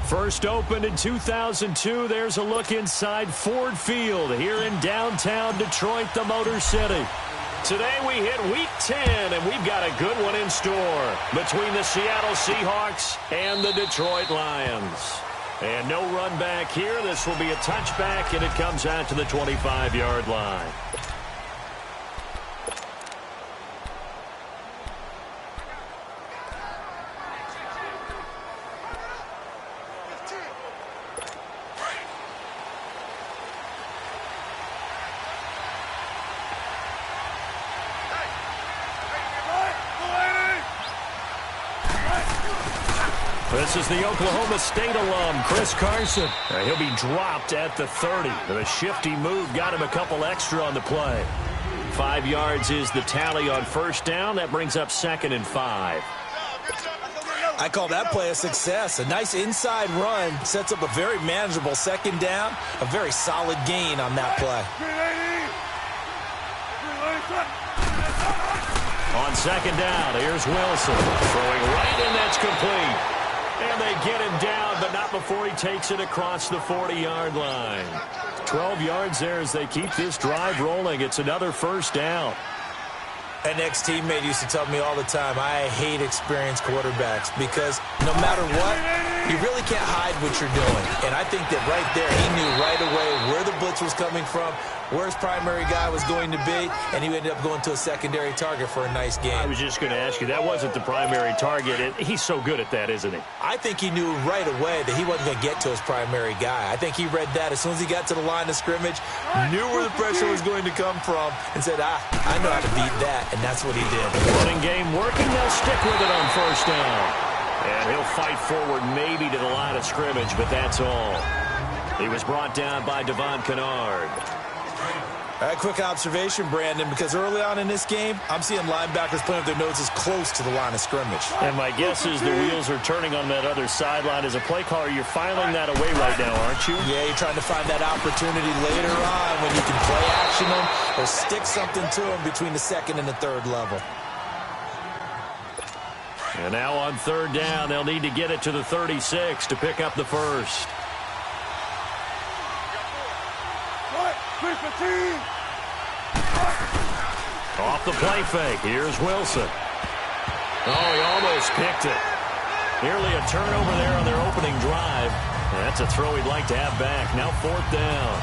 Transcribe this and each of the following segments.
First opened in 2002, there's a look inside Ford Field here in downtown Detroit, the Motor City. Today we hit Week 10, and we've got a good one in store between the Seattle Seahawks and the Detroit Lions. And no run back here. This will be a touchback, and it comes out to the 25-yard line. This is the Oklahoma State alum, Chris Carson. He'll be dropped at the 30. The shifty move got him a couple extra on the play. 5 yards is the tally on first down. That brings up 2nd and 5. I call that play a success. A nice inside run sets up a very manageable 2nd down. A very solid gain on that play. On 2nd down, here's Wilson. Throwing right, and that's complete. And they get him down, but not before he takes it across the 40-yard line. 12 yards there as they keep this drive rolling. It's another first down. An ex-teammate used to tell me all the time, I hate experienced quarterbacks because no matter what, you really can't hide what you're doing. And I think that right there, he knew right away where the blitz was coming from, where his primary guy was going to be, and he ended up going to a secondary target for a nice game. I was just going to ask you, that wasn't the primary target. He's so good at that, isn't he? I think he knew right away that he wasn't going to get to his primary guy. I think he read that as soon as he got to the line of scrimmage, knew where the pressure was going to come from, and said, I know how to beat that, and that's what he did. Running game working, they'll stick with it on first down. And he'll fight forward maybe to the line of scrimmage, but that's all. He was brought down by Devon Kennard. All right, quick observation, Brandon, because early on in this game, I'm seeing linebackers playing with their noses close to the line of scrimmage. And my guess is the wheels are turning on that other sideline. As a play caller, you're filing that away right now, aren't you? Yeah, you're trying to find that opportunity later on when you can play action them or stick something to them between the 2nd and the 3rd level. And now on 3rd down, they'll need to get it to the 36 to pick up the first. Off the play fake. Here's Wilson. Oh, he almost picked it. Nearly a turnover there on their opening drive. That's a throw he'd like to have back. Now 4th down.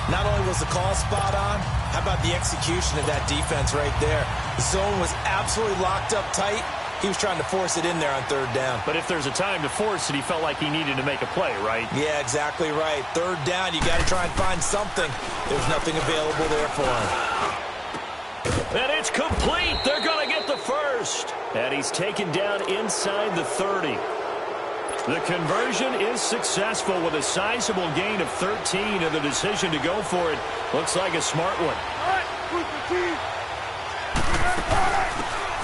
Not only was the call spot on, how about the execution of that defense right there? The zone was absolutely locked up tight. He was trying to force it in there on 3rd down. But if there's a time to force it, he felt like he needed to make a play, right? Yeah, exactly right. 3rd down, you got to try and find something. There's nothing available there for him. And it's complete. They're going to get the first. And he's taken down inside the 30. The conversion is successful with a sizable gain of 13, and the decision to go for it looks like a smart one.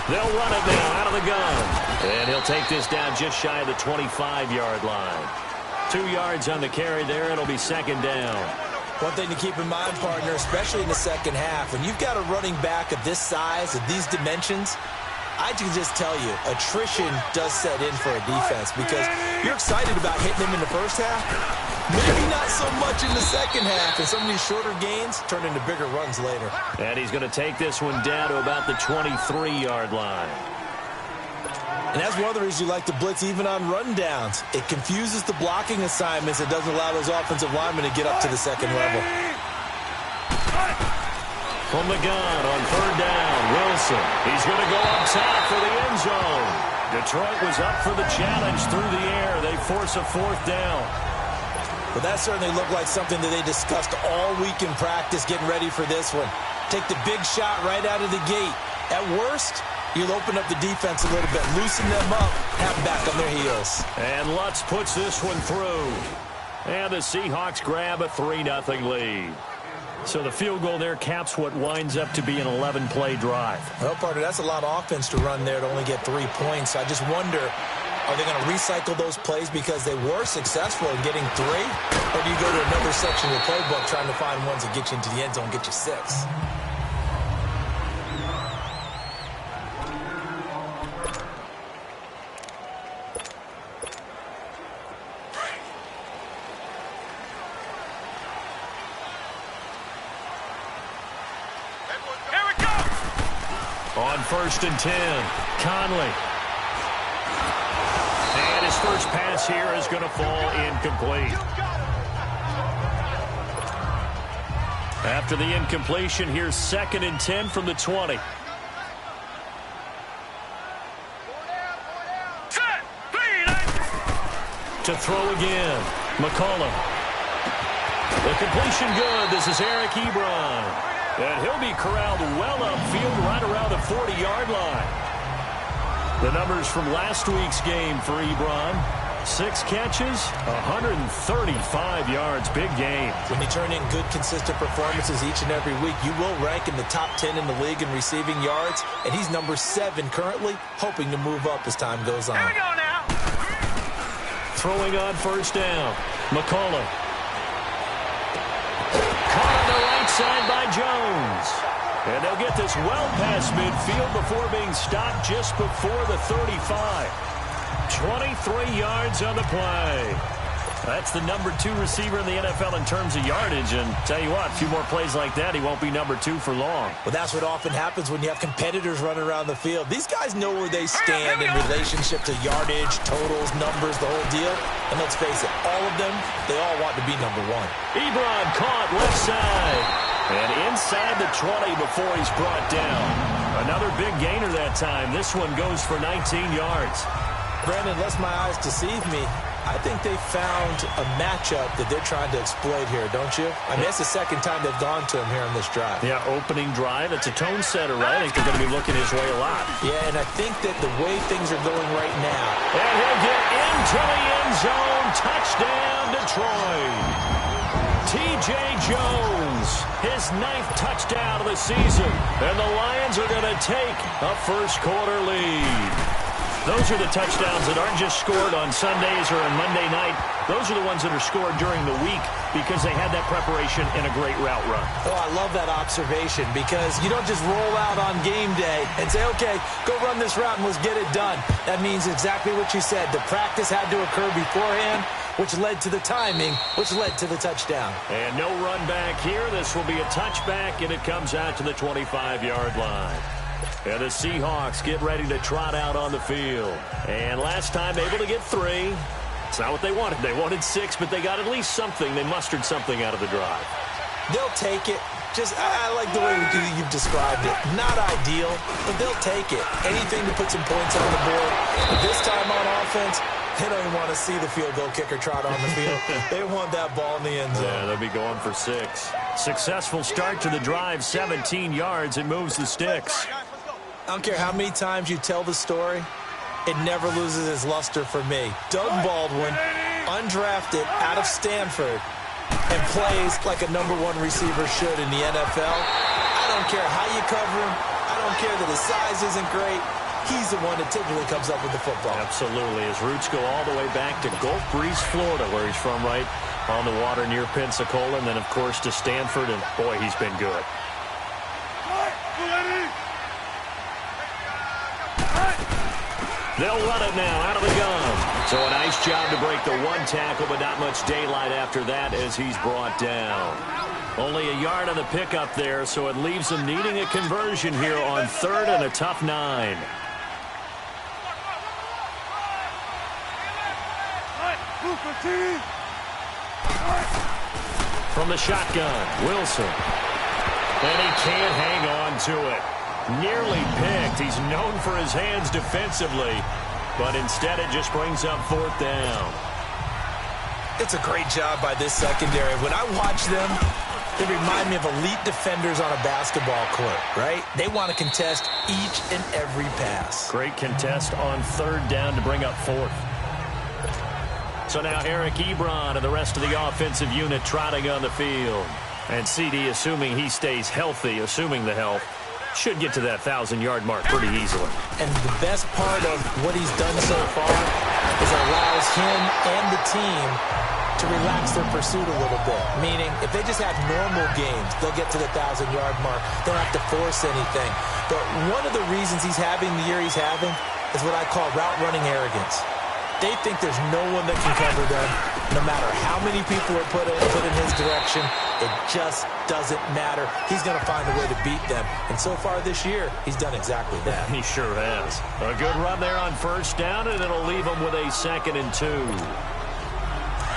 They'll run it now out of the gun. And he'll take this down just shy of the 25-yard line. 2 yards on the carry there. It'll be 2nd down. One thing to keep in mind, partner, especially in the 2nd half, when you've got a running back of this size, of these dimensions, I can just tell you, attrition does set in for a defense because you're excited about hitting him in the first half. Maybe not so much in the 2nd half, and some of these shorter gains turn into bigger runs later. And he's going to take this one down to about the 23-yard line. And that's one of the reasons you like to blitz even on run downs. It confuses the blocking assignments. It doesn't allow those offensive linemen to get up to the 2nd level. From the gun on 3rd down, Wilson. He's going to go up top for the end zone. Detroit was up for the challenge through the air. They force a 4th down. Well, that certainly looked like something that they discussed all week in practice getting ready for this one. Take the big shot right out of the gate. At worst, you'll open up the defense a little bit, loosen them up, have them back on their heels. And Lutz puts this one through. And the Seahawks grab a 3-0 lead. So the field goal there caps what winds up to be an 11-play drive. Well, partner, that's a lot of offense to run there to only get 3 points. I just wonder, are they going to recycle those plays because they were successful in getting 3? Or do you go to another section of the playbook trying to find ones that get you into the end zone and get you 6? 1st and 10. Conley. And his first pass here is going to fall incomplete. After the incompletion, here's 2nd and 10 from the 20. To throw again. McCollum. The completion good. This is Eric Ebron. And he'll be corralled well upfield right around the 40-yard line. The numbers from last week's game for Ebron. 6 catches, 135 yards. Big game. When you turn in good, consistent performances each and every week, you will rank in the top 10 in the league in receiving yards. And he's number 7 currently, hoping to move up as time goes on. Here we go now. Throwing on 1st down. McCollum. Caught on the right side by Jones. And they'll get this well past midfield before being stopped just before the 35. 23 yards on the play. That's the number 2 receiver in the NFL in terms of yardage. And tell you what, a few more plays like that, he won't be number 2 for long. Well, that's what often happens when you have competitors running around the field. These guys know where they stand in relationship to yardage, totals, numbers, the whole deal. And let's face it, all of them, they all want to be number 1. Ebron caught left side. And inside the 20 before he's brought down. Another big gainer that time. This one goes for 19 yards. Brandon, lest my eyes deceive me, I think they found a matchup that they're trying to exploit here, don't you? I mean, it's the 2nd time they've gone to him here on this drive. Yeah, opening drive. It's a tone setter, right? I think they're going to be looking his way a lot. Yeah, and I think that the way things are going right now. And he'll get into the end zone. Touchdown, Detroit. T.J. Jones, his 9th touchdown of the season. And the Lions are going to take a first-quarter lead. Those are the touchdowns that aren't just scored on Sundays or on Monday night. Those are the ones that are scored during the week because they had that preparation and a great route run. Oh, I love that observation because you don't just roll out on game day and say, okay, go run this route and let's get it done. That means exactly what you said. The practice had to occur beforehand, which led to the timing, which led to the touchdown. And no run back here. This will be a touchback, and it comes out to the 25-yard line. And the Seahawks get ready to trot out on the field. And last time able to get 3. It's not what they wanted. They wanted 6, but they got at least something. They mustered something out of the drive. They'll take it. I like the way you've described it. Not ideal, but they'll take it. Anything to put some points on the board. But this time on offense, they don't even want to see the field goal kicker trot on the field. They want that ball in the end zone. Yeah, they'll be going for 6. Successful start to the drive, 17 yards. It moves the sticks. I don't care how many times you tell the story, it never loses its luster for me. Doug Baldwin, undrafted out of Stanford, and plays like a number 1 receiver should in the NFL. I don't care how you cover him. I don't care that his size isn't great. He's the one that typically comes up with the football. Absolutely. His roots go all the way back to Gulf Breeze, Florida, where he's from, right on the water near Pensacola, and then, of course, to Stanford, and, boy, he's been good. They'll run it now out of the gun. So a nice job to break the 1 tackle, but not much daylight after that as he's brought down. Only a yard on the pickup there, so it leaves them needing a conversion here on 3rd and a tough 9. From the shotgun, Wilson. And he can't hang on to it. Nearly picked. He's known for his hands defensively, but instead it just brings up 4th down. It's a great job by this secondary. When I watch them, they remind me of elite defenders on a basketball court, right? They want to contest each and every pass. Great contest on 3rd down to bring up 4th. So now Eric Ebron and the rest of the offensive unit trotting on the field. And CD, assuming he stays healthy, assuming the health, should get to that 1,000-yard mark pretty easily. And the best part of what he's done so far is it allows him and the team to relax their pursuit a little bit. Meaning, if they just have normal games, they'll get to the 1,000-yard mark. They don't have to force anything. But one of the reasons he's having the year he's having is what I call route running arrogance. They think there's no one that can cover them. No matter how many people are put in his direction, it just doesn't matter. He's going to find a way to beat them. And so far this year, he's done exactly that. He sure has. A good run there on first down, and it'll leave him with a 2nd and 2.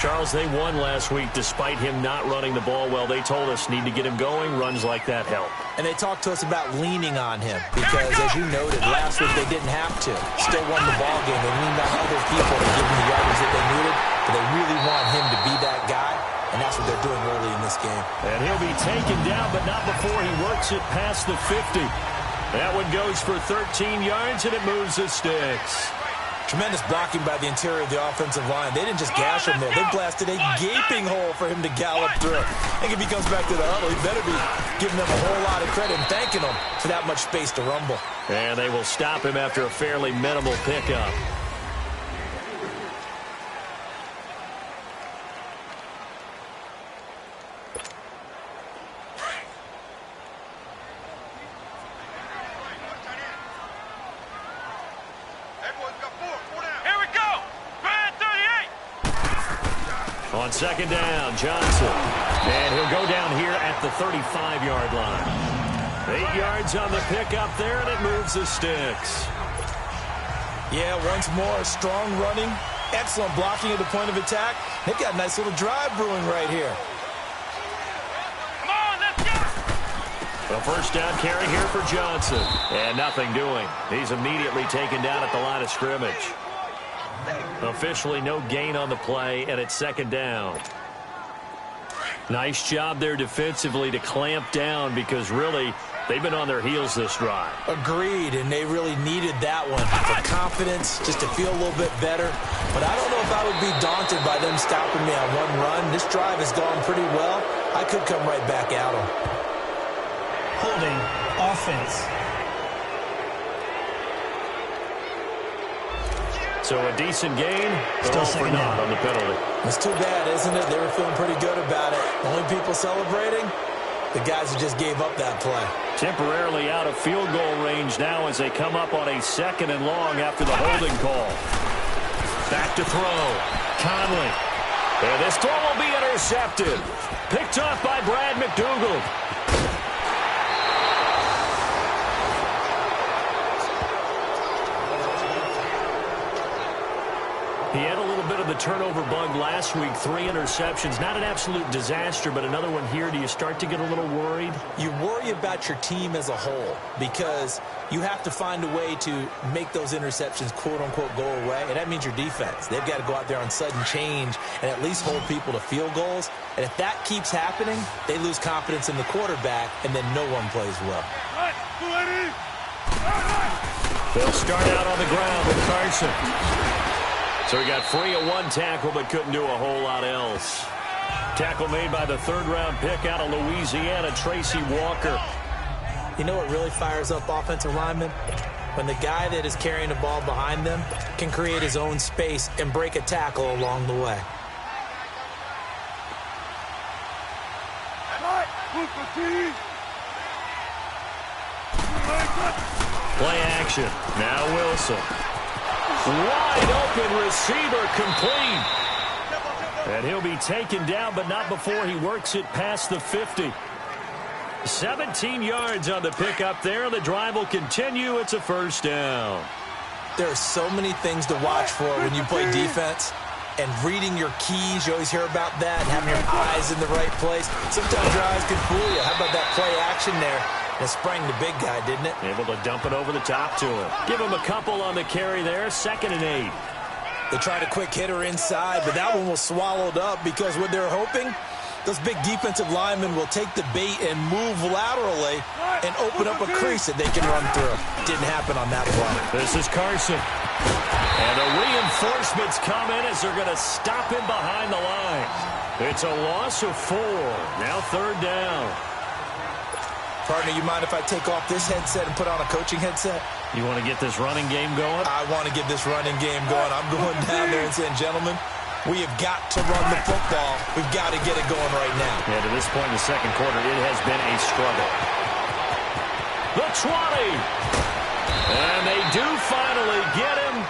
Charles, they won last week despite him not running the ball well. They told us need to get him going. Runs like that help. And they talked to us about leaning on him because, as you noted, last week they didn't have to. Still won the ball game. They leaned on other people to give them the yardage that they needed, but they really want him to be that guy, and that's what they're doing early in this game. And he'll be taken down, but not before he works it past the 50. That one goes for 13 yards, and it moves the sticks. Tremendous blocking by the interior of the offensive line. They didn't just gash him there. They blasted a gaping hole for him to gallop through. I think if he comes back to the huddle, he better be giving them a whole lot of credit and thanking them for that much space to rumble. And they will stop him after a fairly minimal pickup. On 2nd down, Johnson. And he'll go down here at the 35-yard line. 8 yards on the pickup there, and it moves the sticks. Yeah, once more, strong running, excellent blocking at the point of attack. They've got a nice little drive brewing right here. Come on, let's go! A first down carry here for Johnson. And nothing doing. He's immediately taken down at the line of scrimmage. Officially no gain on the play, and it's 2nd down. Nice job there defensively to clamp down because really they've been on their heels this drive. Agreed, and they really needed that one for confidence, just to feel a little bit better. But I don't know if I would be daunted by them stopping me on one run. This drive has gone pretty well. I could come right back at them. Holding offense. So a decent gain, Still for naught on the penalty. It's too bad, isn't it? They were feeling pretty good about it. Only people celebrating, the guys who just gave up that play. Temporarily out of field goal range now as they come up on a 2nd and long after the holding call. Back to throw. Conley. And this throw will be intercepted. Picked off by Brad McDougald. He had a little bit of the turnover bug last week, 3 interceptions. Not an absolute disaster, but another one here. Do you start to get a little worried? You worry about your team as a whole because you have to find a way to make those interceptions, quote-unquote, go away, and that means your defense. They've got to go out there on sudden change and at least hold people to field goals. And if that keeps happening, they lose confidence in the quarterback, and then no one plays well. They'll start out on the ground with Carson. So he got free of one tackle but couldn't do a whole lot else. Tackle made by the 3rd-round pick out of Louisiana, Tracy Walker. You know what really fires up offensive linemen? When the guy that is carrying the ball behind them can create his own space and break a tackle along the way. Play action. Now Wilson. Wide open receiver complete. And he'll be taken down, but not before he works it past the 50. 17 yards on the pickup there. The drive will continue. It's a first down. There are so many things to watch for when you play defense. And reading your keys, you always hear about that, and having your eyes in the right place. Sometimes your eyes can fool you. How about that play action there? It sprang the big guy, didn't it? Able to dump it over the top to him. Give him a couple on the carry there. 2nd and 8. They tried a quick hitter inside, but that one was swallowed up because what they're hoping, those big defensive linemen will take the bait and move laterally and open up a crease that they can run through. Didn't happen on that play. This is Carson. And the reinforcements come in as they're going to stop him behind the line. It's a loss of 4. Now 3rd down. Partner, you mind if I take off this headset and put on a coaching headset? You want to get this running game going? I want to get this running game going. I'm going down there and saying, gentlemen, we have got to run the football. We've got to get it going right now. Yeah, to this point in the 2nd quarter, it has been a struggle. The 20. And they do finally get him.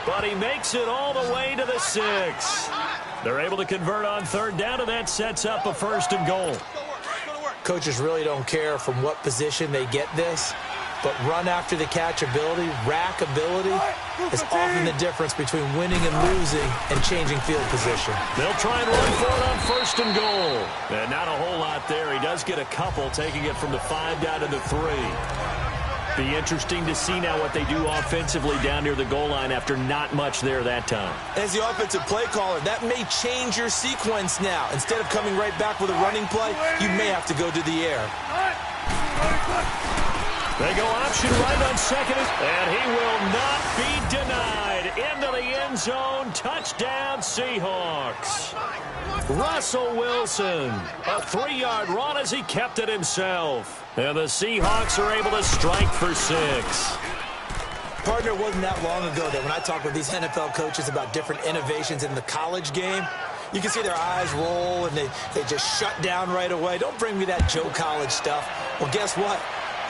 but he makes it all the way to the 6. They're able to convert on third down, and that sets up a 1st and goal. Coaches really don't care from what position they get this, but run after the catch ability, rack ability, is often the difference between winning and losing and changing field position. They'll try and run for it on 1st and goal. And not a whole lot there. He does get a couple, taking it from the 5 down to the 3. Be interesting to see now what they do offensively down near the goal line after not much there that time. As the offensive play caller, that may change your sequence now. Instead of coming right back with a running play, you may have to go to the air. They go option right on 2nd, and he will not be denied. Into the end zone, touchdown Seahawks. Russell Wilson, a 3-yard run as he kept it himself. And the Seahawks are able to strike for 6. Partner, it wasn't that long ago that when I talk with these NFL coaches about different innovations in the college game, you can see their eyes roll and they just shut down right away. Don't bring me that Joe College stuff. Well, guess what?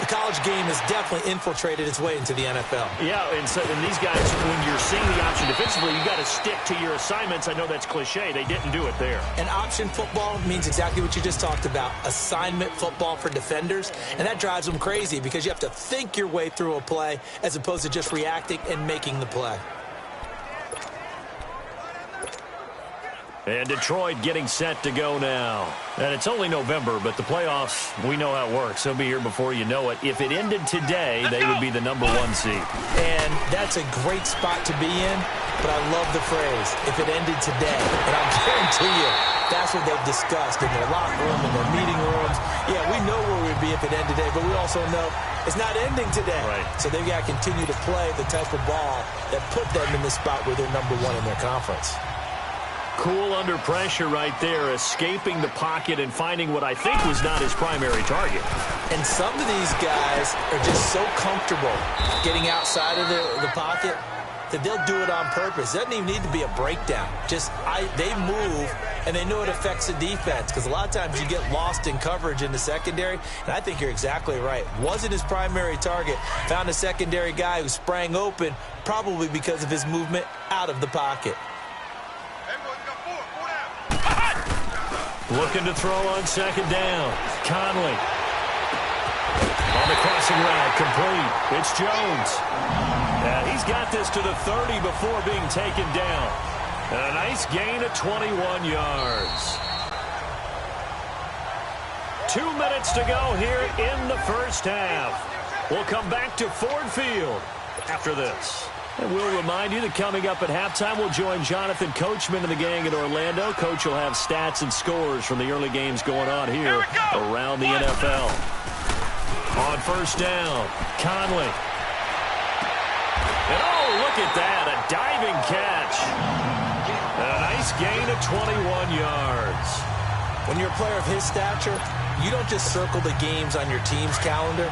The college game has definitely infiltrated its way into the NFL. Yeah, and these guys, when you're seeing the option defensively, you got to stick to your assignments. I know that's cliche. They didn't do it there. And option football means exactly what you just talked about, assignment football for defenders. And that drives them crazy because you have to think your way through a play as opposed to just reacting and making the play. And Detroit getting set to go now. And it's only November, but the playoffs, we know how it works. They'll be here before you know it. If it ended today, they would be the number 1 seed. And that's a great spot to be in, but I love the phrase, if it ended today. And I guarantee you, that's what they've discussed in their locker room, in their meeting rooms. Yeah, we know where we'd be if it ended today, but we also know it's not ending today. Right. So they've got to continue to play the type of ball that put them in the spot where they're number 1 in their conference. Cool under pressure right there, escaping the pocket and finding what I think was not his primary target. And some of these guys are just so comfortable getting outside of the pocket that they'll do it on purpose. It doesn't even need to be a breakdown. They move, and they know it affects the defense because a lot of times you get lost in coverage in the secondary, and I think you're exactly right. Wasn't his primary target. Found a secondary guy who sprang open, probably because of his movement out of the pocket. Looking to throw on 2nd down. Conley. On the crossing route, complete. It's Jones. And he's got this to the 30 before being taken down. And a nice gain of 21 yards. 2 minutes to go here in the first half. We'll come back to Ford Field after this. And we'll remind you that coming up at halftime, we'll join Jonathan Coachman and the gang in Orlando. Coach will have stats and scores from the early games going on here around the NFL. On 1st down, Conley. And oh, look at that, a diving catch. A nice gain of 21 yards. When you're a player of his stature, you don't just circle the games on your team's calendar.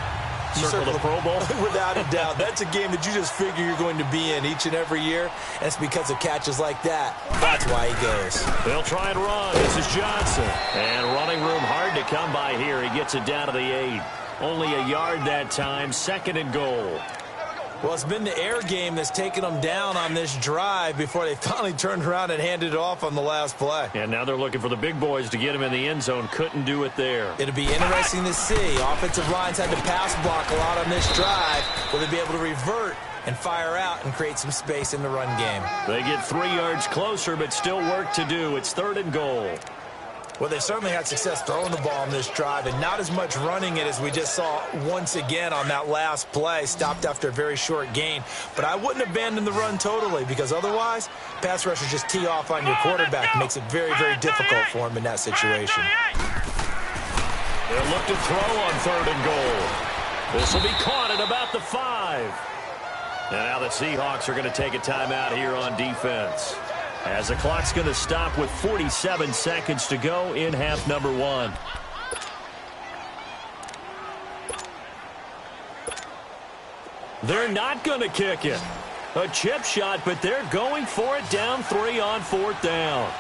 You circle the Pro Bowl? Without a doubt. That's a game that you just figure you're going to be in each and every year. And it's because of catches like that. That's why he goes. They'll try and run. This is Johnson. And running room hard to come by here. He gets it down to the 8. Only a yard that time. 2nd and goal. Well, it's been the air game that's taken them down on this drive before they finally turned around and handed it off on the last play. And now they're looking for the big boys to get him in the end zone. Couldn't do it there. It'll be interesting to see. Offensive lines had to pass block a lot on this drive. Will they be able to revert and fire out and create some space in the run game? They get 3 yards closer, but still work to do. It's 3rd and goal. Well, they certainly had success throwing the ball on this drive and not as much running it as we just saw once again on that last play. Stopped after a very short gain. But I wouldn't abandon the run totally because otherwise, pass rushers just tee off on your quarterback. Makes it very, very difficult for him in that situation. They'll look to throw on 3rd and goal. This will be caught at about the 5. And now the Seahawks are going to take a timeout here on defense, as the clock's going to stop with 47 seconds to go in half number 1. They're not going to kick it. A chip shot, but they're going for it down 3 on 4th down.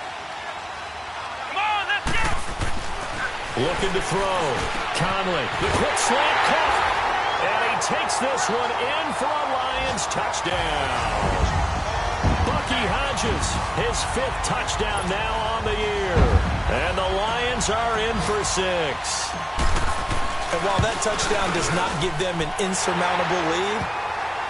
Come on, let's go! Looking to throw. Conley, the quick slant caught. And he takes this one in for a Lions touchdown. Bucky Hodges, his 5th touchdown now on the year. And the Lions are in for 6. And while that touchdown does not give them an insurmountable lead,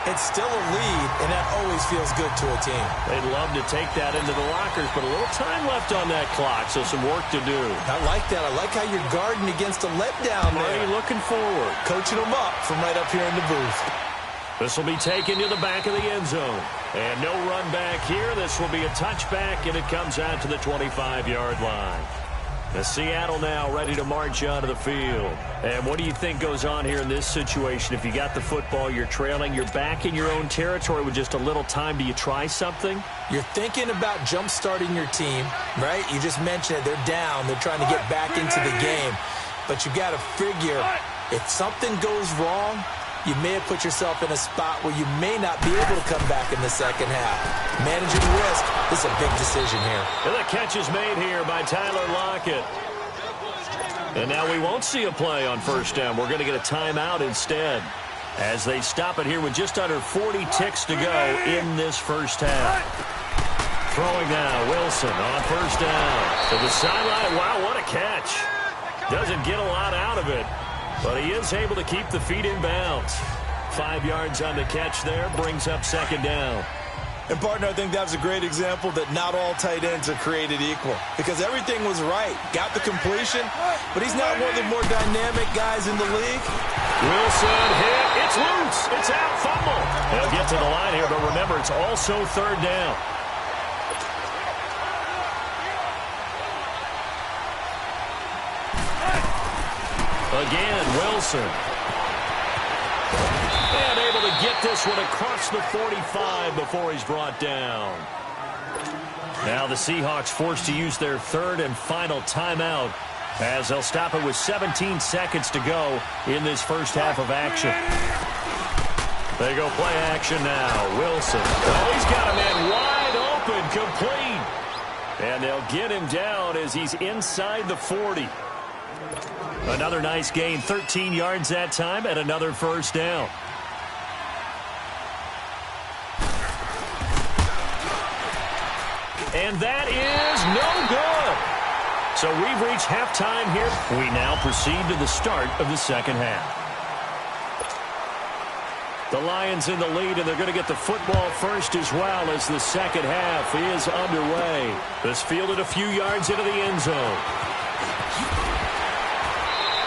it's still a lead, and that always feels good to a team. They'd love to take that into the lockers, but a little time left on that clock, so some work to do. I like that. I like how you're guarding against a letdown there. Already looking forward. Coaching them up from right up here in the booth. This will be taken to the back of the end zone. And no run back here. This will be a touchback, and it comes out to the 25-yard line. The Seattle now ready to march onto the field. And what do you think goes on here in this situation? If you got the football, you're trailing, you're back in your own territory with just a little time. Do you try something? You're thinking about jump-starting your team, right? You just mentioned it. They're down. They're trying to get back into the game. But you got to figure, if something goes wrong, you may have put yourself in a spot where you may not be able to come back in the second half. Managing risk, this is a big decision here. And the catch is made here by Tyler Lockett. And now we won't see a play on first down. We're going to get a timeout instead as they stop it here with just under 40 ticks to go in this first half. Throwing now, Wilson on first down to the sideline. Wow, what a catch. Doesn't get a lot out of it, but he is able to keep the feet in bounds. 5 yards on the catch there, brings up second down. And, partner, I think that was a great example that not all tight ends are created equal, because everything was right. Got the completion, but he's not one of the more dynamic guys in the league. Wilson hit. It's loose. It's out. Fumble. They'll get to the line here, but remember, it's also third down. Again, Wilson. And able to get this one across the 45 before he's brought down. Now the Seahawks forced to use their third and final timeout as they'll stop it with 17 seconds to go in this first half of action. They go play action now. Wilson. Oh, he's got a man wide open, complete. And they'll get him down as he's inside the 40. Another nice gain, 13 yards that time, and another first down. And that is no good. So we've reached halftime here. We now proceed to the start of the second half. The Lions in the lead, and they're going to get the football first as well as the second half is underway. This fielded a few yards into the end zone.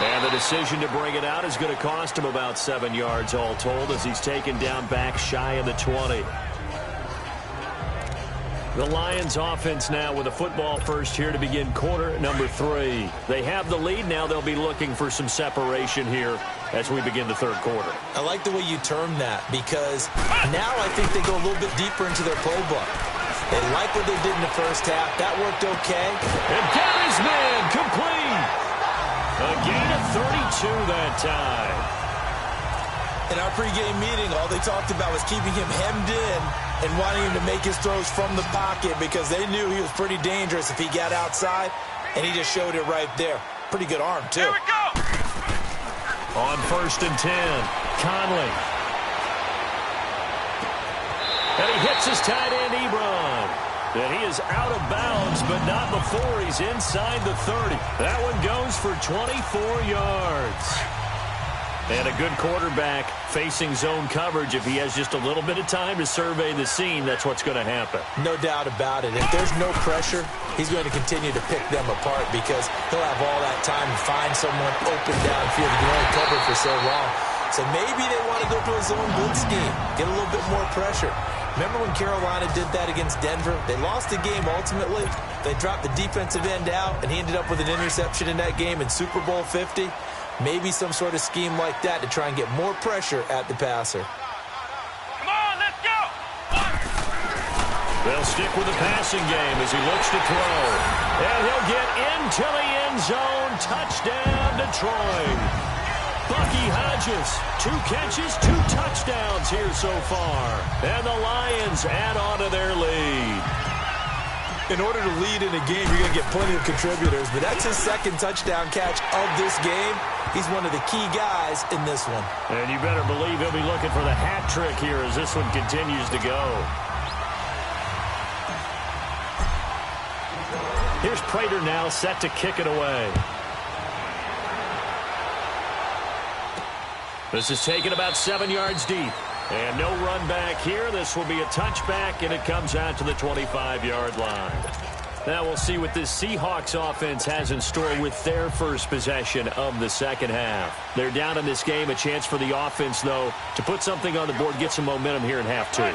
And the decision to bring it out is going to cost him about 7 yards all told as he's taken down back shy of the 20. The Lions offense now with a football first here to begin quarter number 3. They have the lead. Now they'll be looking for some separation here as we begin the third quarter. I like the way you term that, because now I think they go a little bit deeper into their playbook. They like what they did in the first half. That worked okay. And got his man complete. A gain of 32 that time. In our pregame meeting, all they talked about was keeping him hemmed in and wanting him to make his throws from the pocket because they knew he was pretty dangerous if he got outside, and he just showed it right there. Pretty good arm, too. Here we go. On first and 10, Conley. And he hits his tight end, Ebron. And he is out of bounds, but not before he's inside the 30. That one goes for 24 yards. And a good quarterback facing zone coverage. If he has just a little bit of time to survey the scene, that's what's going to happen. No doubt about it. If there's no pressure, he's going to continue to pick them apart because he'll have all that time to find someone open downfield. He can only cover for so long. So maybe they want to go to a zone blitz scheme, get a little bit more pressure. Remember when Carolina did that against Denver? They lost the game ultimately. They dropped the defensive end out, and he ended up with an interception in that game in Super Bowl 50. Maybe some sort of scheme like that to try and get more pressure at the passer. Come on, let's go. They'll stick with the passing game as he looks to throw. And he'll get into the end zone. Touchdown, Detroit. Bucky Hodges, 2 catches, 2 touchdowns here so far. And the Lions add on to their lead. In order to lead in a game, you're going to get plenty of contributors, but that's his second touchdown catch of this game. He's one of the key guys in this one. And you better believe he'll be looking for the hat trick here as this one continues to go. Here's Prater now set to kick it away. This is taken about 7 yards deep. And no run back here. This will be a touchback, and it comes out to the 25-yard line. Now we'll see what this Seahawks offense has in store with their first possession of the second half. They're down in this game. A chance for the offense, though, to put something on the board, get some momentum here in half two.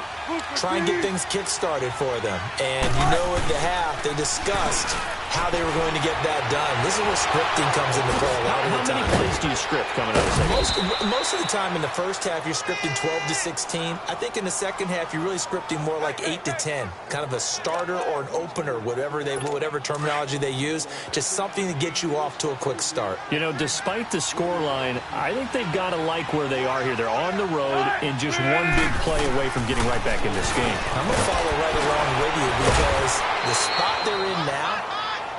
Try and get things kick-started for them. And you know in the half, they discussed how they were going to get that done. This is where scripting comes into play a lot of the time. How many plays do you script coming out of the second? Most of the time in the first half, you're scripting 12 to 16. I think in the second half, you're really scripting more like 8 to 10. Kind of a starter or an opener, whatever terminology they use. Just something to get you off to a quick start. You know, despite the scoreline, I think they've got to like where they are here. They're on the road and just one big play away from getting right back in this game. I'm going to follow right along with you because the spot they're in now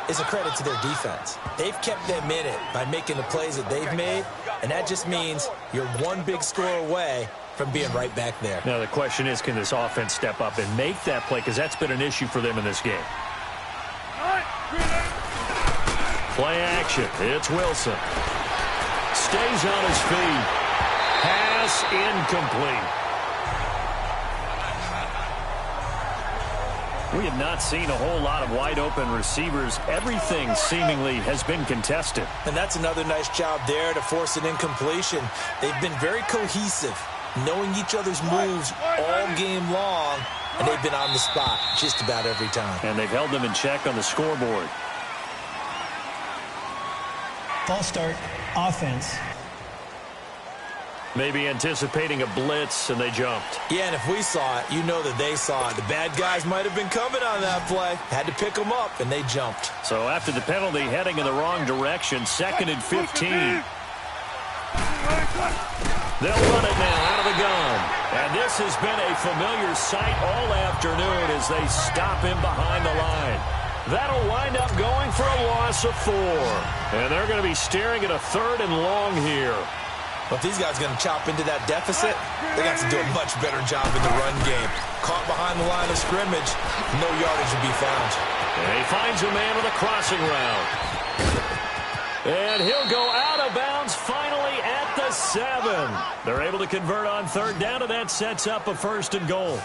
is a credit to their defense. They've kept them in it by making the plays that they've made, and that just means you're one big score away from being right back there. Now the question is, can this offense step up and make that play? Because that's been an issue for them in this game. Play action. It's Wilson. Stays on his feet. Pass incomplete. We have not seen a whole lot of wide-open receivers. Everything seemingly has been contested. And that's another nice job there to force an incompletion. They've been very cohesive, knowing each other's moves all game long, and they've been on the spot just about every time. And they've held them in check on the scoreboard. False start, offense. Maybe anticipating a blitz, and they jumped. Yeah, and if we saw it, you know that they saw it. The bad guys might have been coming on that play. Had to pick them up, and they jumped. So after the penalty, heading in the wrong direction, 2nd and 15. They'll run it now out of the gun. And this has been a familiar sight all afternoon as they stop him behind the line. That'll wind up going for a loss of 4. And they're going to be staring at a 3rd and long here. But if these guys are going to chop into that deficit, they got to do a much better job in the run game. Caught behind the line of scrimmage, no yardage to be found. And he finds a man with a crossing route. And he'll go out of bounds finally at the 7. They're able to convert on 3rd down, and that sets up a 1st and goal.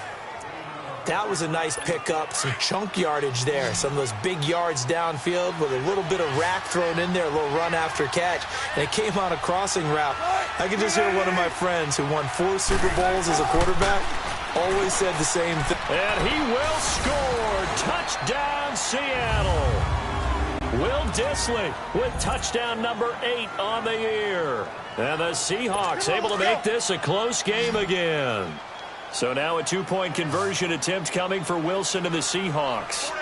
That was a nice pickup, some chunk yardage there. Some of those big yards downfield with a little bit of rack thrown in there, a little run after catch. And it came on a crossing route. I can just hear one of my friends who won 4 Super Bowls as a quarterback always said the same thing. And he will score. Touchdown, Seattle. Will Dissly with touchdown number 8 on the year. And the Seahawks able to make this a close game again. So now a 2-point conversion attempt coming for Wilson and the Seahawks.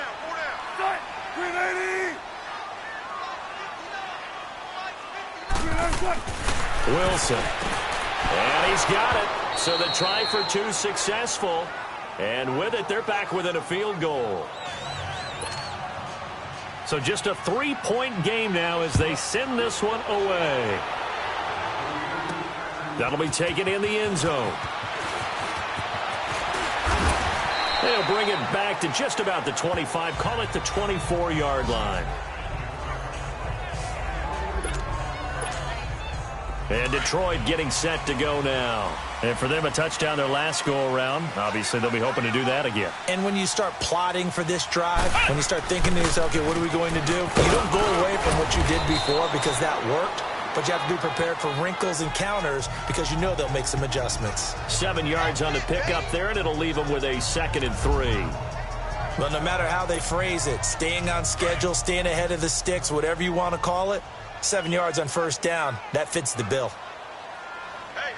Wilson. And he's got it. So the try for 2 successful. And with it, they're back within a field goal. So just a 3-point game now as they send this one away. That'll be taken in the end zone. They'll bring it back to just about the 25. Call it the 24-yard line. And Detroit getting set to go now. And for them, a touchdown their last go-around. Obviously, they'll be hoping to do that again. And when you start plotting for this drive, when you start thinking to yourself, okay, what are we going to do? You don't go away from what you did before because that worked. But you have to be prepared for wrinkles and counters because you know they'll make some adjustments. 7 yards on the pickup there, and it'll leave them with a 2nd and 3. Well, no matter how they phrase it, staying on schedule, staying ahead of the sticks, whatever you want to call it, 7 yards on 1st down, that fits the bill. Hey,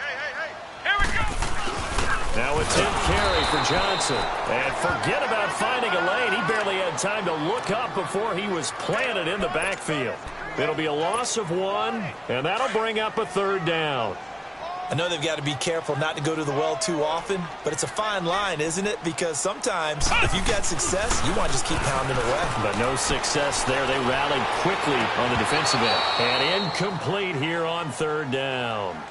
here we go. Now a 10th carry for Johnson. And forget about finding a lane. He barely had time to look up before he was planted in the backfield. It'll be a loss of 1, and that'll bring up a 3rd down. I know they've got to be careful not to go to the well too often, but it's a fine line, isn't it? Because sometimes, if you've got success, you want to just keep pounding away. But no success there. They rallied quickly on the defensive end. And incomplete here on 3rd down.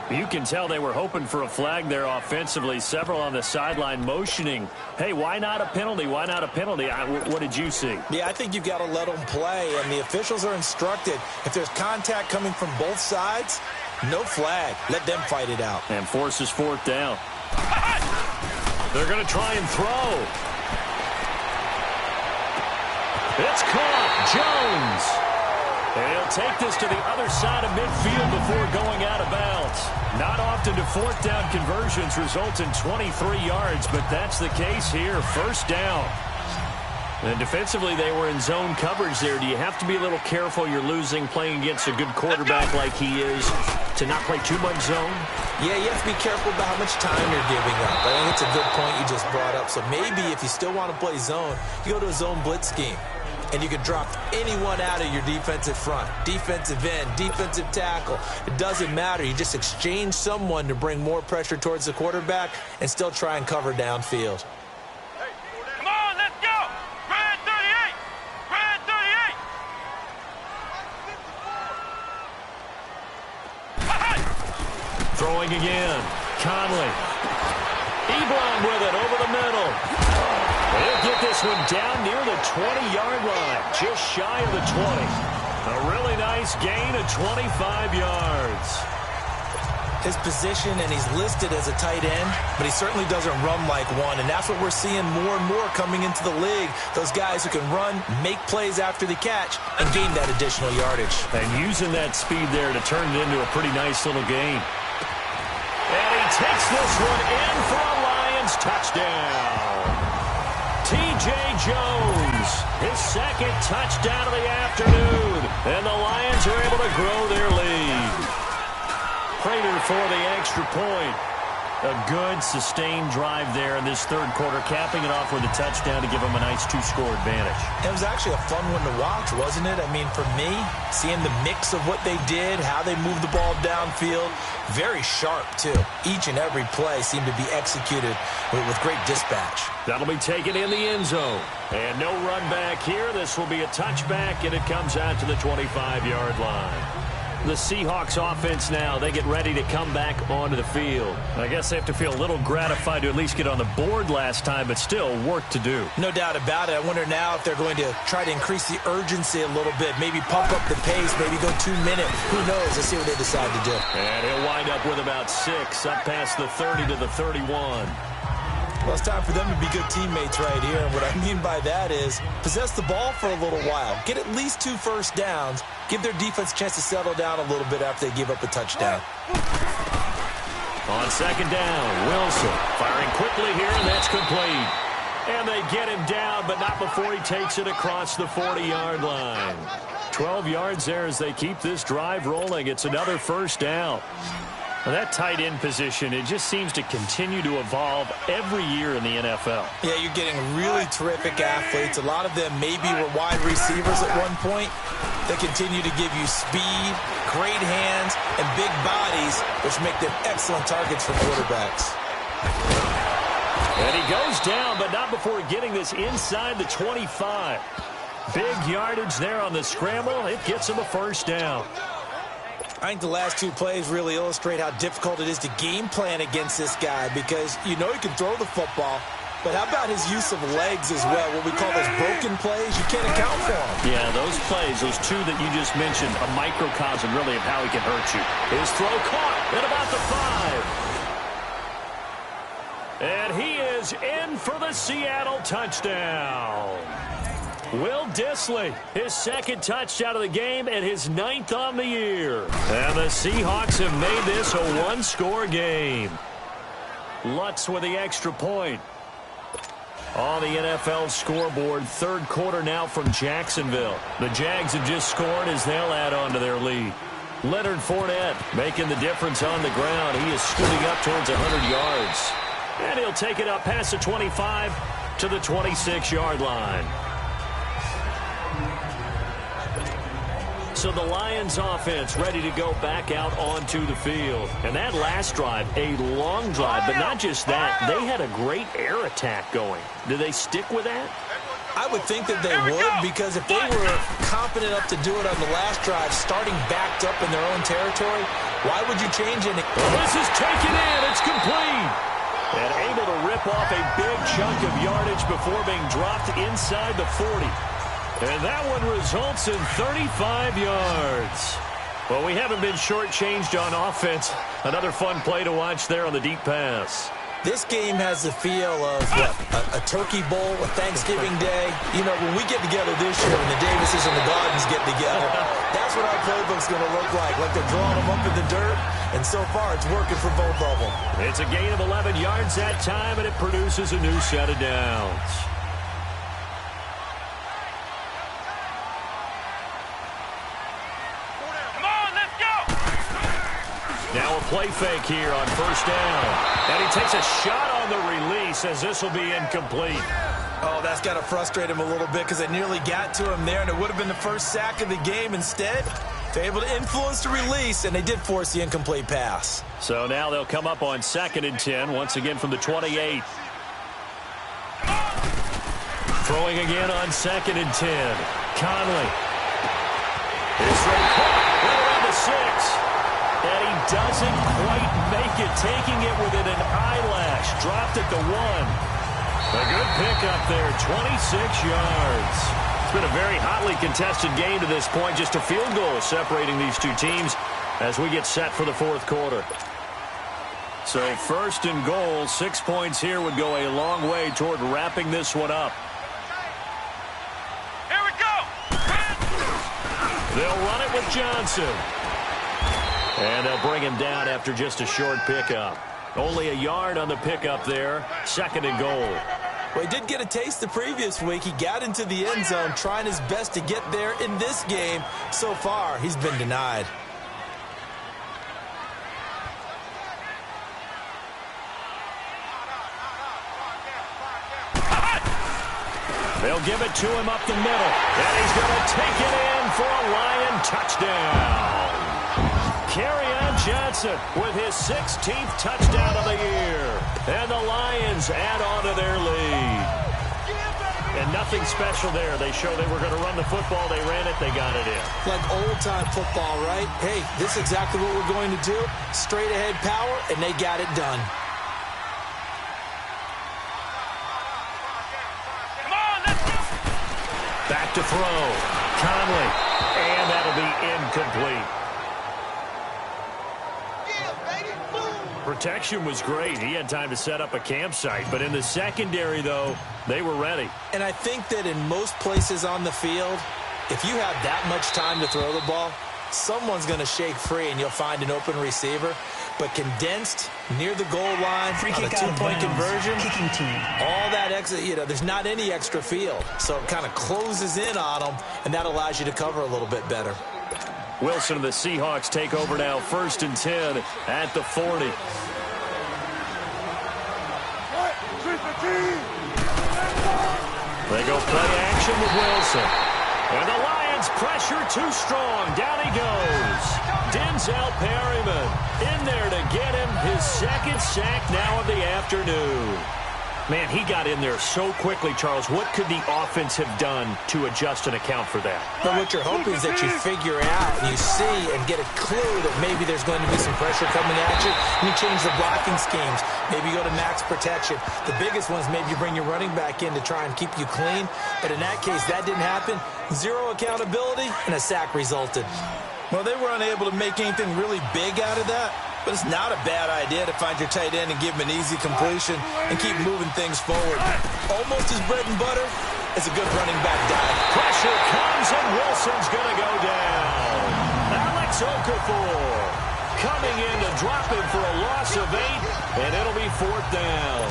You can tell they were hoping for a flag there offensively. Several on the sideline motioning, hey, why not a penalty? Why not a penalty? What did you see? Yeah, I think you've got to let them play, and the officials are instructed. If there's contact coming from both sides, no flag. Let them fight it out. And forces fourth down. They're going to try and throw. It's caught. Jones. And he'll take this to the other side of midfield before going out of bounds. Not often do fourth down conversions result in 23 yards, but that's the case here. First down. And defensively, they were in zone coverage there. Do you have to be a little careful you're losing playing against a good quarterback like he is to not play too much zone? Yeah, you have to be careful about how much time you're giving up. I think it's a good point you just brought up. So maybe if you still want to play zone, you go to a zone blitz scheme. And you can drop anyone out of your defensive front, defensive end, defensive tackle. It doesn't matter. You just exchange someone to bring more pressure towards the quarterback and still try and cover downfield. Come on, let's go! Red 38! Red 38! Throwing again. Conley. Ebron with it over the middle. He'll get this one down near the 20-yard line, just shy of the 20. A really nice gain of 25 yards. His position, and he's listed as a tight end, but he certainly doesn't run like one, and that's what we're seeing more and more coming into the league. Those guys who can run, make plays after the catch, and gain that additional yardage. And using that speed there to turn it into a pretty nice little gain. And he takes this one in for a Lions touchdown. T.J. Jones, his second touchdown of the afternoon, and the Lions are able to grow their lead. Prater for the extra point. A good, sustained drive there in this third quarter, capping it off with a touchdown to give them a nice two-score advantage. It was actually a fun one to watch, wasn't it? I mean, for me, seeing the mix of what they did, how they moved the ball downfield, very sharp, too. Each and every play seemed to be executed with great dispatch. That'll be taken in the end zone. And no run back here. This will be a touchback, and it comes out to the 25-yard line. The Seahawks offense now, they get ready to come back onto the field. I guess they have to feel a little gratified to at least get on the board last time, but still work to do. No doubt about it. I wonder now if they're going to try to increase the urgency a little bit, maybe pump up the pace, maybe go 2 minute. Who knows? Let's see what they decide to do. And he'll wind up with about 6, up past the 30 to the 31. Well, it's time for them to be good teammates right here. And what I mean by that is possess the ball for a little while. Get at least 2 first downs. Give their defense a chance to settle down a little bit after they give up a touchdown. On second down, Wilson firing quickly here, and that's complete. And they get him down, but not before he takes it across the 40-yard line. 12 yards there as they keep this drive rolling. It's another first down. Well, that tight end position, it just seems to continue to evolve every year in the NFL. Yeah, you're getting really terrific athletes. A lot of them maybe were wide receivers at one point. They continue to give you speed, great hands, and big bodies, which make them excellent targets for quarterbacks. And he goes down, but not before getting this inside the 25. Big yardage there on the scramble. It gets him a first down. I think the last 2 plays really illustrate how difficult it is to game plan against this guy because you know he can throw the football, but how about his use of legs as well? What we call those broken plays, you can't account for them. Yeah, those plays, those 2 that you just mentioned, a microcosm really of how he can hurt you. His throw caught at about the 5. And he is in for the Seattle touchdown. Will Dissly, his second touchdown of the game and his 9th on the year. And the Seahawks have made this a one-score game. Lutz with the extra point. On the NFL scoreboard, third quarter now from Jacksonville. The Jags have just scored as they'll add on to their lead. Leonard Fournette making the difference on the ground. He is scooting up towards 100 yards. And he'll take it up past the 25 to the 26-yard line. So the Lions offense ready to go back out onto the field. And that last drive, a long drive, but not just that. They had a great air attack going. Do they stick with that? I would think that they would because if they were confident enough to do it on the last drive, starting backed up in their own territory, Why would you change anything? Well, this is taken in. It's complete. And able to rip off a big chunk of yardage before being dropped inside the 40. And that one results in 35 yards. Well, we haven't been shortchanged on offense. Another fun play to watch there on the deep pass. This game has the feel of, a turkey bowl, a Thanksgiving day. You know, when we get together this year, when the Davises and the Gardens get together, that's what our playbook's going to look like they're drawing them up in the dirt, and so far it's working for both of them. It's a gain of 11 yards that time, and it produces a new set of downs. Now a play fake here on first down. And he takes a shot on the release as this will be incomplete. Oh, that's got to frustrate him a little bit because they nearly got to him there, and it would have been the first sack of the game. Instead, they're able to influence the release, and they did force the incomplete pass. So now they'll come up on 2nd and 10, once again from the 28. Throwing again on 2nd and 10. Conley. This right caught right around the 6. And he doesn't quite make it, taking it within an eyelash. Dropped at the 1. A good pickup there, 26 yards. It's been a very hotly contested game to this point. Just a field goal separating these two teams as we get set for the fourth quarter. So 1st and goal, 6 points here would go a long way toward wrapping this one up. Here we go. They'll run it with Johnson. And they'll bring him down after just a short pickup. Only a yard on the pickup there. 2nd and goal. Well, he did get a taste the previous week. He got into the end zone trying his best to get there in this game. So far, he's been denied. They'll give it to him up the middle. And he's going to take it in for a Lion touchdown. Kerryon Johnson with his 16th touchdown of the year. And the Lions add on to their lead. And nothing special there. They show they were going to run the football. They ran it. They got it in. Like old-time football, right? Hey, this is exactly what we're going to do. Straight ahead power, and they got it done. Come on, let's go. Back to throw. Conley. And that'll be incomplete. Protection was great. He had time to set up a campsite. But in the secondary, though, they were ready. And I think that in most places on the field, if you have that much time to throw the ball, someone's going to shake free and you'll find an open receiver. But condensed near the goal line on a two-point conversion, kicking team. all that extra, there's not any extra field. So it kind of closes in on them, and that allows you to cover a little bit better. Wilson and the Seahawks take over now, 1st and 10 at the 40. They go play action with Wilson. And the Lions pressure too strong. Down he goes. Denzel Perryman in there to get him his 2nd sack now of the afternoon. Man, he got in there so quickly, Charles. What could the offense have done to adjust and account for that? But what you're hoping is that you figure out and you see and get a clue that maybe there's going to be some pressure coming at you, and you change the blocking schemes. Maybe you go to max protection. The biggest one is maybe you bring your running back in to try and keep you clean. But in that case, that didn't happen. Zero accountability, and a sack resulted. Well, they were unable to make anything really big out of that. But it's not a bad idea to find your tight end and give him an easy completion and keep moving things forward. Almost his bread and butter is a good running back dive. Pressure comes, and Wilson's going to go down. Alex Okafor coming in to drop him for a loss of 8, and it'll be 4th down.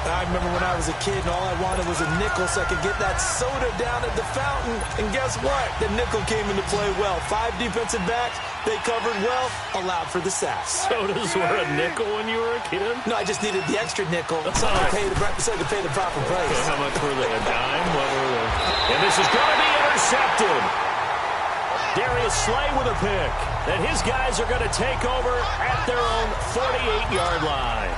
I remember when I was a kid and all I wanted was a nickel so I could get that soda down at the fountain. And guess what? The nickel came into play well. 5 defensive backs, they covered well, allowed for the sacks. Sodas were a nickel when you were a kid? No, I just needed the extra nickel so I could pay the proper price. Okay, how much were they? A dime? What were they? And this is going to be intercepted. Darius Slay with a pick. And his guys are going to take over at their own 48-yard line.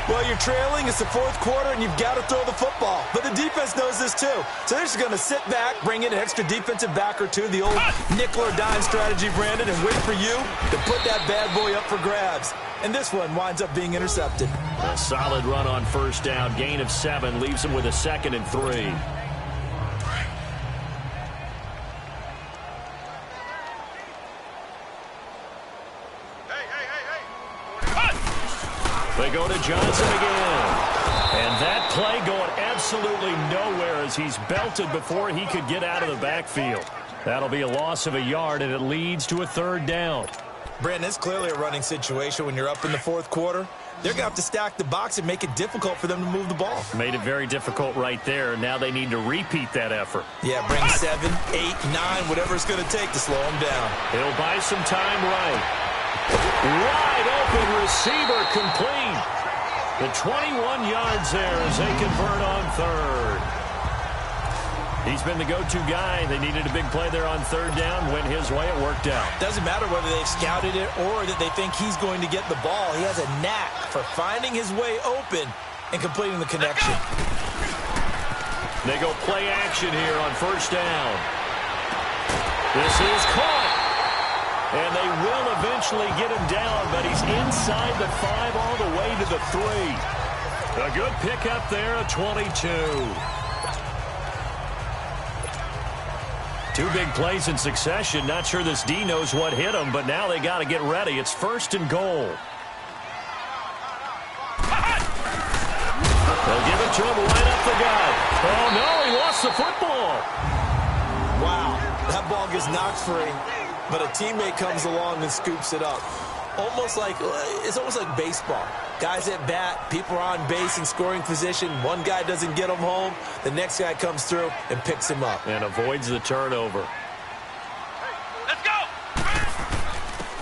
Well, you're trailing. It's the fourth quarter, and you've got to throw the football. But the defense knows this, too. So they're just going to sit back, bring in an extra defensive back or two, the old nickel or dime strategy, Brandon, and wait for you to put that bad boy up for grabs. And this one winds up being intercepted. A solid run on first down. Gain of 7 leaves him with a 2nd and 3. They go to Johnson again. And that play going absolutely nowhere as he's belted before he could get out of the backfield. That'll be a loss of a yard, and it leads to a 3rd down. Brandon, it's clearly a running situation when you're up in the fourth quarter. They're going to have to stack the box and make it difficult for them to move the ball. Made it very difficult right there. Now they need to repeat that effort. Yeah, bring 7, 8, 9, whatever it's going to take to slow them down. He'll buy some time right. Wide open receiver complete. The 21 yards there as they convert on 3rd. He's been the go-to guy. They needed a big play there on 3rd down. Went his way. It worked out. Doesn't matter whether they've scouted it or that they think he's going to get the ball. He has a knack for finding his way open and completing the connection. They go play action here on 1st down. This is caught. And they will eventually get him down, but he's inside the 5 all the way to the 3. A good pickup there, a 22. 2 big plays in succession. Not sure this D knows what hit him, but now they got to get ready. It's 1st and goal. They'll give it to him right up the gut. Oh, no, he lost the football. Wow, that ball gets knocked free, but a teammate comes along and scoops it up. It's almost like baseball. Guys at bat, people are on base in scoring position. One guy doesn't get him home. The next guy comes through and picks him up. And avoids the turnover. Let's go!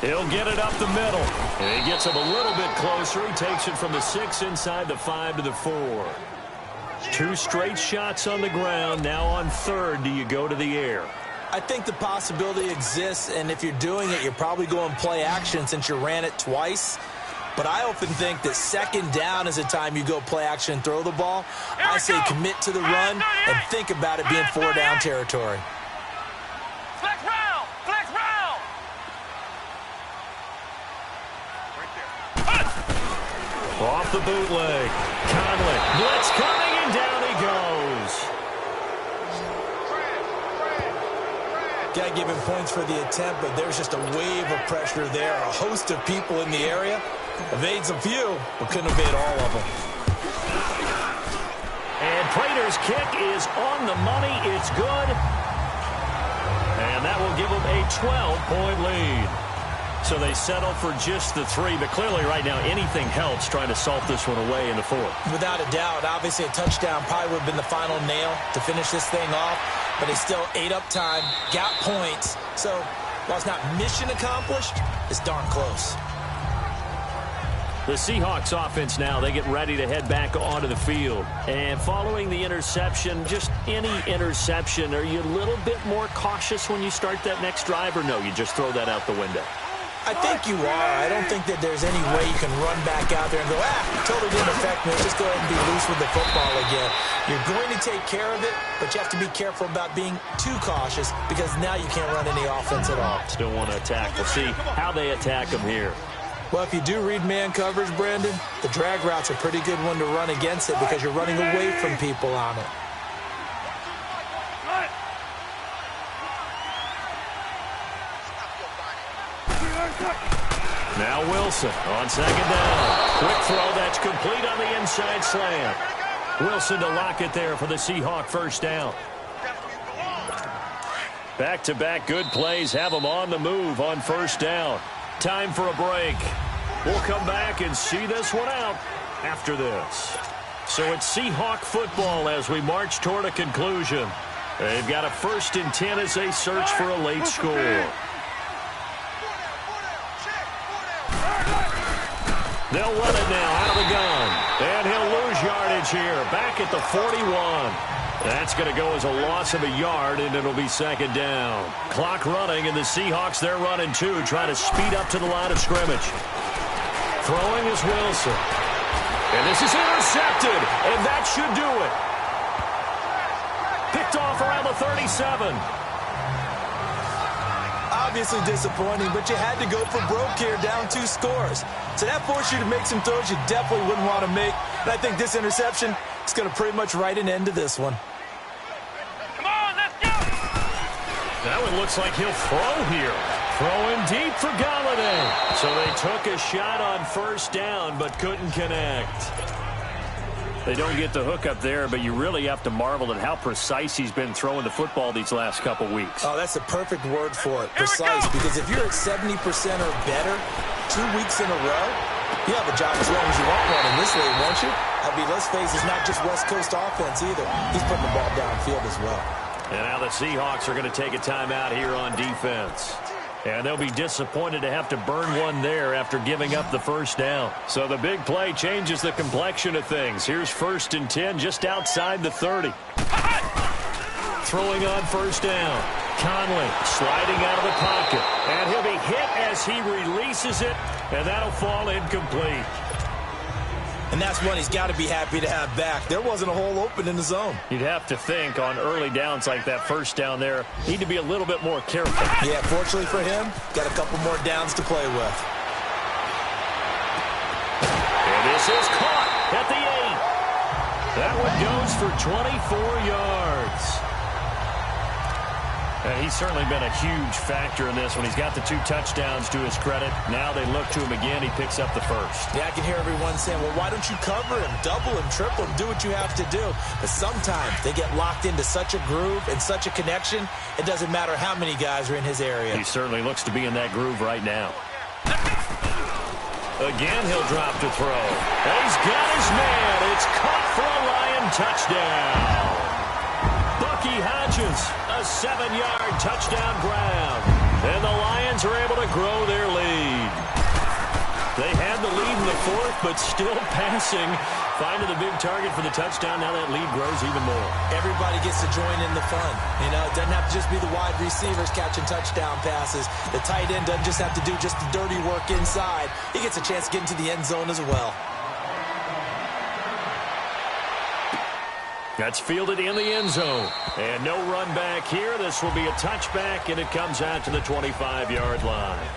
He'll get it up the middle. And he gets him a little bit closer. He takes it from the 6 inside the 5 to the 4. 2 straight shots on the ground. Now on 3rd, do you go to the air? I think the possibility exists, and if you're doing it, you're probably going play action since you ran it twice. But I often think that 2nd down is the time you go play action and throw the ball. I say commit to the run and think about it being 4 down territory. Flex round! Flex round! Off the bootleg. Conley. Blitz coming, and down he goes. Got to give him points for the attempt, but there's just a wave of pressure there. A host of people in the area. Evades a few, but couldn't evade all of them. And Prater's kick is on the money. It's good. And that will give them a 12-point lead. So they settle for just the 3, but clearly right now anything helps trying to salt this one away in the 4th. Without a doubt, obviously a touchdown probably would have been the final nail to finish this thing off, but they still ate up time, got points. So while it's not mission accomplished, it's darn close. The Seahawks offense now, they get ready to head back onto the field. And following the interception, just any interception, are you a little bit more cautious when you start that next drive, or no, you just throw that out the window? I think you are. I don't think that there's any way you can run back out there and go, totally didn't affect me. Just go ahead and be loose with the football again. You're going to take care of it, but you have to be careful about being too cautious because now you can't run any offense at all. Still want to attack. We'll see how they attack them here. Well, if you do read man coverage, Brandon, the drag route's a pretty good one to run against it because you're running away from people on it. Now Wilson on 2nd down. Quick throw that's complete on the inside slant. Wilson to lock it there for the Seahawk 1st down. Back-to-back good plays have them on the move on 1st down. Time for a break. We'll come back and see this one out after this. So it's Seahawk football as we march toward a conclusion. They've got a 1st and 10 as they search for a late score. They'll run it now out of the gun. And he'll lose yardage here. Back at the 41. That's going to go as a loss of a yard, and it'll be 2nd down. Clock running, and the Seahawks, they're running too, trying to speed up to the line of scrimmage. Throwing is Wilson. And this is intercepted, and that should do it. Picked off around the 37. Obviously disappointing, but you had to go for broke here, down 2 scores. So that forced you to make some throws you definitely wouldn't want to make. And I think this interception is going to pretty much write an end to this one. Come on, let's go! That one looks like he'll throw here. Throwing deep for Galladay. So they took a shot on first down, but couldn't connect. They don't get the hook up there, but you really have to marvel at how precise he's been throwing the football these last couple weeks. Oh, that's the perfect word for it, precise. Because if you're at 70% or better 2 weeks in a row, you have a job as long as you want one in this league, won't you? I mean, let's face it, it's not just West Coast offense either. He's putting the ball downfield as well. And now the Seahawks are going to take a timeout here on defense. And they'll be disappointed to have to burn one there after giving up the first down. So the big play changes the complexion of things. Here's 1st and 10 just outside the 30. Throwing on first down. Conley sliding out of the pocket. And he'll be hit as he releases it. And that'll fall incomplete. And that's one he's got to be happy to have back. There wasn't a hole open in the zone. You'd have to think on early downs like that first down there, need to be a little bit more careful. Yeah, fortunately for him, got a couple more downs to play with. And this is caught at the 8. That one goes for 24 yards. And he's certainly been a huge factor in this one. He's got the 2 touchdowns to his credit. Now they look to him again. He picks up the first. Yeah, I can hear everyone saying, well, why don't you cover him, double him, triple him, do what you have to do. But sometimes they get locked into such a groove and such a connection, it doesn't matter how many guys are in his area. He certainly looks to be in that groove right now. Again, he'll drop to throw. And he's got his man. It's caught for a Lion touchdown. Bucky Hodges, a 7-yard touchdown grab. And the Lions are able to grow their lead. They had the lead in the 4th, but still passing. Finding the big target for the touchdown. Now that lead grows even more. Everybody gets to join in the fun. You know, it doesn't have to just be the wide receivers catching touchdown passes. The tight end doesn't just have to do just the dirty work inside. He gets a chance to get into the end zone as well. That's fielded in the end zone. And no run back here. This will be a touchback, and it comes out to the 25-yard line.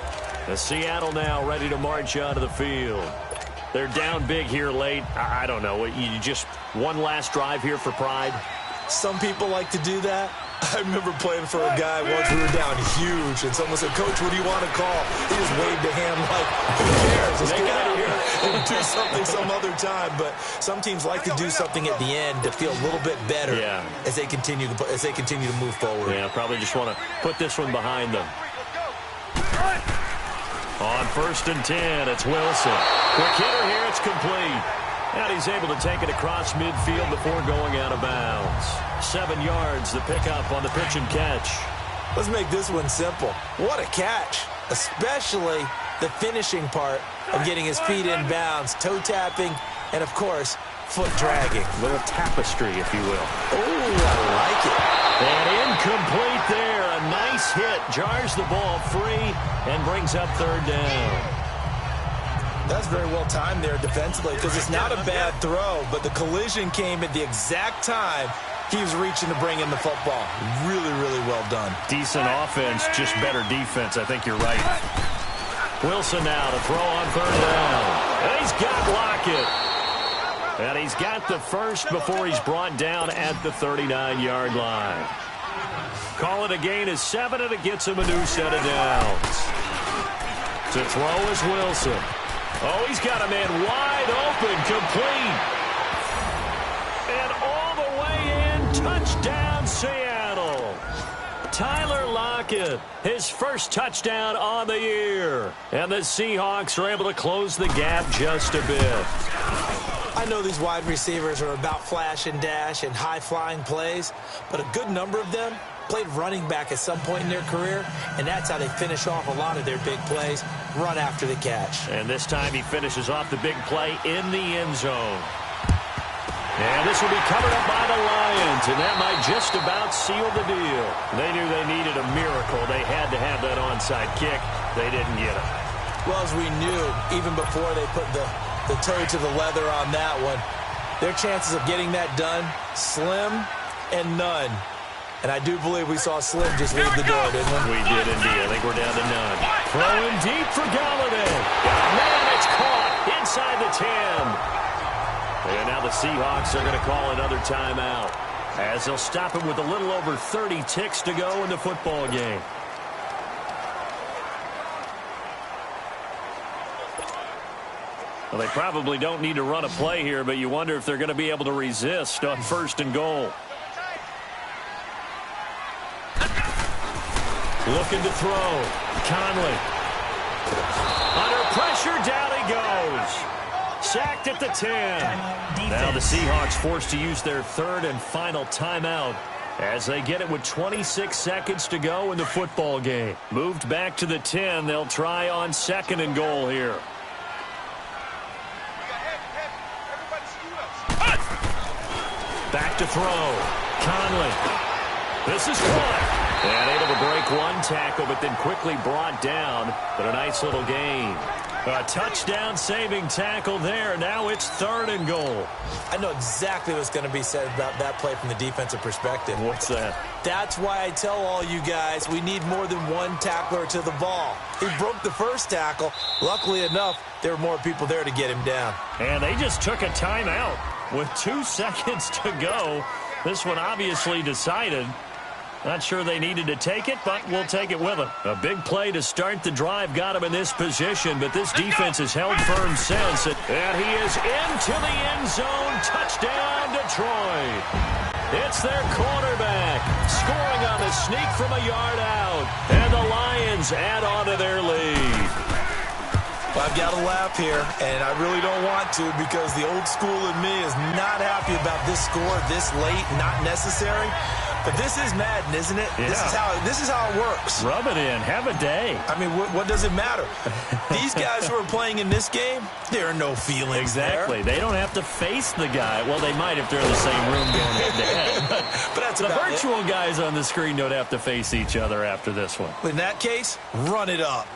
The Seattle now ready to march onto the field. They're down big here late. I don't know. You just one last drive here for pride? Some people like to do that. I remember playing for a guy once. We were down huge, and someone said, Coach, what do you want to call? He just waved a hand like, who cares? Let's get out of here and do something some other time. But some teams like to do something at the end to feel a little bit better as they continue to move forward. Yeah, probably just want to put this one behind them. On 1st and 10, it's Wilson. Quick hitter here, it's complete. And he's able to take it across midfield before going out of bounds. 7 yards, the pickup on the pitch and catch. Let's make this one simple. What a catch, especially the finishing part of getting his feet in bounds, toe tapping, and, of course, foot dragging. A little tapestry, if you will. Oh, I like it. And incomplete there. A nice hit. Jars the ball free and brings up 3rd down. That's very well timed there defensively because it's not a bad throw, but the collision came at the exact time he was reaching to bring in the football. Really, really well done. Decent offense, just better defense. I think you're right. Wilson now to throw on 3rd down. And he's got Lockett. And he's got the first before he's brought down at the 39-yard line. Call it a gain of 7, and it gets him a new set of downs. To throw is Wilson. Oh, he's got a man wide open, complete. And all the way in, touchdown Seattle. Tyler Lockett, his first touchdown on the year. And the Seahawks are able to close the gap just a bit. I know these wide receivers are about flash and dash and high-flying plays, but a good number of them played running back at some point in their career, and that's how they finish off a lot of their big plays, run after the catch. And this time he finishes off the big play in the end zone. And this will be covered up by the Lions, and that might just about seal the deal. They knew they needed a miracle. They had to have that onside kick. They didn't get it. Well, as we knew, even before they put the the toe to the leather on that one. Their chances of getting that done, slim and none. And I do believe we saw Slim just leave the door, didn't we? We did indeed. I think we're down to none. Throwing deep for Galladay. Man, it's caught inside the 10. And now the Seahawks are going to call another timeout, as they'll stop him with a little over 30 ticks to go in the football game. Well, they probably don't need to run a play here, but you wonder if they're going to be able to resist on 1st and goal. Looking to throw. Conley. Under pressure, down he goes. Sacked at the 10. Now the Seahawks forced to use their 3rd and final timeout as they get it with 26 seconds to go in the football game. Moved back to the 10. They'll try on 2nd and goal here. Back to throw. Conley. This is caught. And able to break one tackle, but then quickly brought down. But a nice little gain. A touchdown-saving tackle there. Now it's 3rd and goal. I know exactly what's going to be said about that play from the defensive perspective. What's that? That's why I tell all you guys we need more than one tackler to the ball. He broke the first tackle. Luckily enough, there were more people there to get him down. And they just took a timeout with 2 seconds to go. This one obviously decided. Not sure they needed to take it, but we'll take it with them. A big play to start the drive got him in this position, but this defense has held firm since. And he is into the end zone. Touchdown, Detroit. It's their quarterback scoring on the sneak from a yard out. And the Lions add on to their lead. Well, I've got to laugh here, and I really don't want to because the old school in me is not happy about this score this late, not necessary. But this is Madden, isn't it? Yeah. This is how it works. Rub it in. Have a day. I mean, what does it matter? These guys who are playing in this game, there are no feelings Exactly. there. They don't have to face the guy. Well, they might if they're in the same room going head-to-head. But that's the about virtual it. guys on the screen don't have to face each other after this one. In that case, run it up.